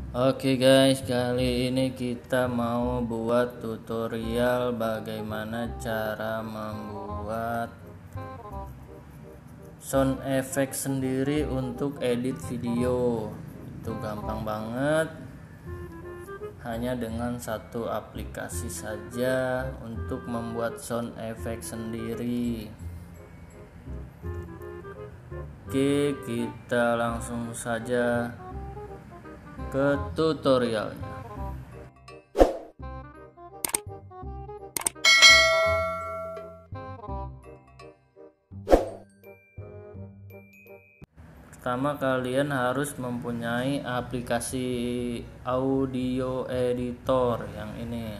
Oke guys, kali ini kita mau buat tutorial bagaimana cara membuat sound effect sendiri untuk edit video. Itu gampang banget, hanya dengan satu aplikasi saja untuk membuat sound effect sendiri. Oke, kita langsung saja ke tutorialnya. Pertama, kalian harus mempunyai aplikasi audio editor yang ini.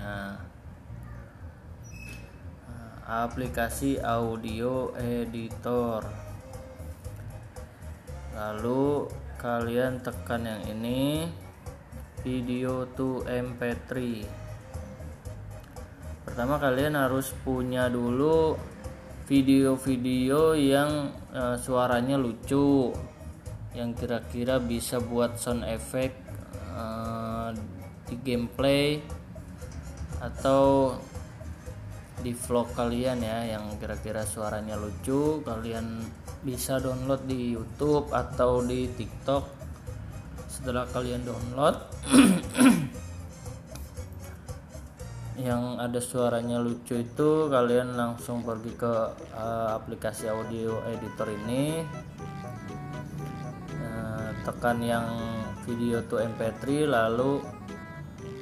Aplikasi audio editor. Lalu kalian tekan yang ini, video to MP3. Pertama kalian harus punya dulu video-video yang suaranya lucu, yang kira-kira bisa buat sound effect di gameplay atau di vlog kalian ya, yang kira-kira suaranya lucu. Kalian bisa download di YouTube atau di TikTok. Setelah kalian download yang ada suaranya lucu itu, kalian langsung pergi ke aplikasi audio editor ini, tekan yang video to MP3, lalu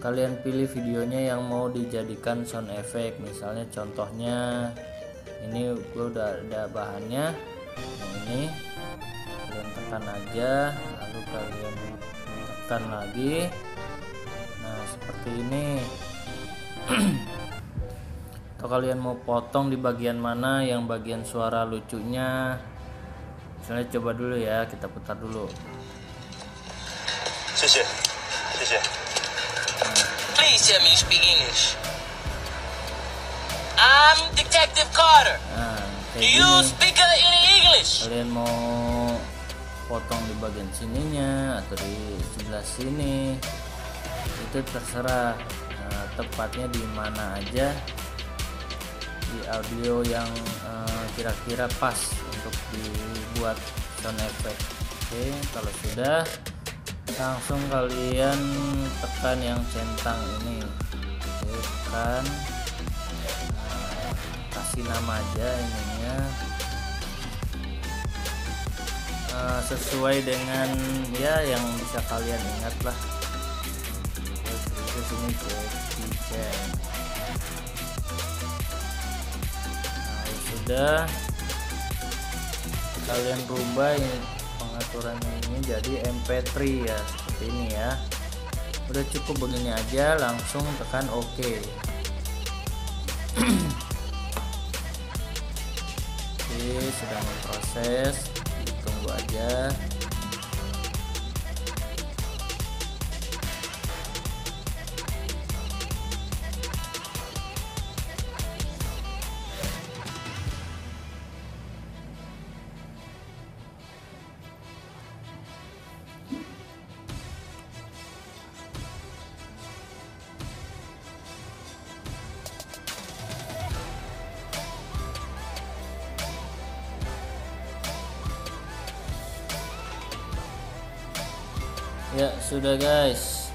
kalian pilih videonya yang mau dijadikan sound effect. Misalnya contohnya ini gue udah ada bahannya, yang ini kalian tekan aja, lalu kalian tekan lagi. Nah seperti ini. Atau kalian mau potong di bagian mana, yang bagian suara lucunya. Misalnya coba dulu ya, kita putar dulu. Please tell me you speak English. I'm Detective Carter. Do you speak any English? Kalian mau potong di bagian sininya atau di sebelah sini, itu terserah. Tepatnya di mana aja di audio yang kira-kira pas untuk dibuat sound effect. Oke, kalau sudah, langsung kalian tekan yang centang ini. Oke, tekan, kasih nama aja ininya, sesuai dengan ya yang bisa kalian ingat lah. Terus ini Jackie Chan. Nah sudah, kalian rubah ini pengaturannya ini jadi MP3 ya, seperti ini ya. Udah cukup begini aja, langsung tekan OK. Oke, sedang memproses, tunggu aja. Ya sudah guys,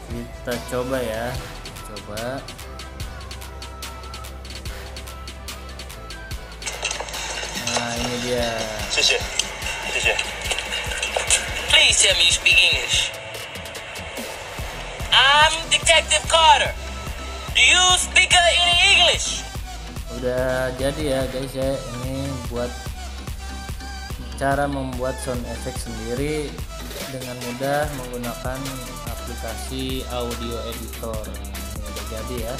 kita coba ya, coba. Nah ini dia. Please tell me you speak English. I'm Detective Carter. Do you speak any English? Udah jadi ya guys ya, ini buat cara membuat sound effect sendiri dengan mudah menggunakan aplikasi audio editor. Ini udah jadi ya.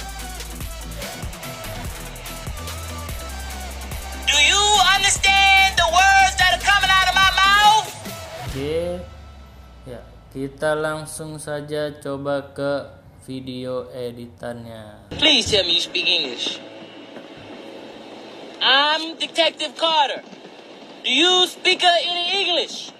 Do you understand the words that are coming out of my mouth? Oke, ya kita langsung saja coba ke video editannya. Please tell me you speak English. I'm Detective Carter. Do you speak any English?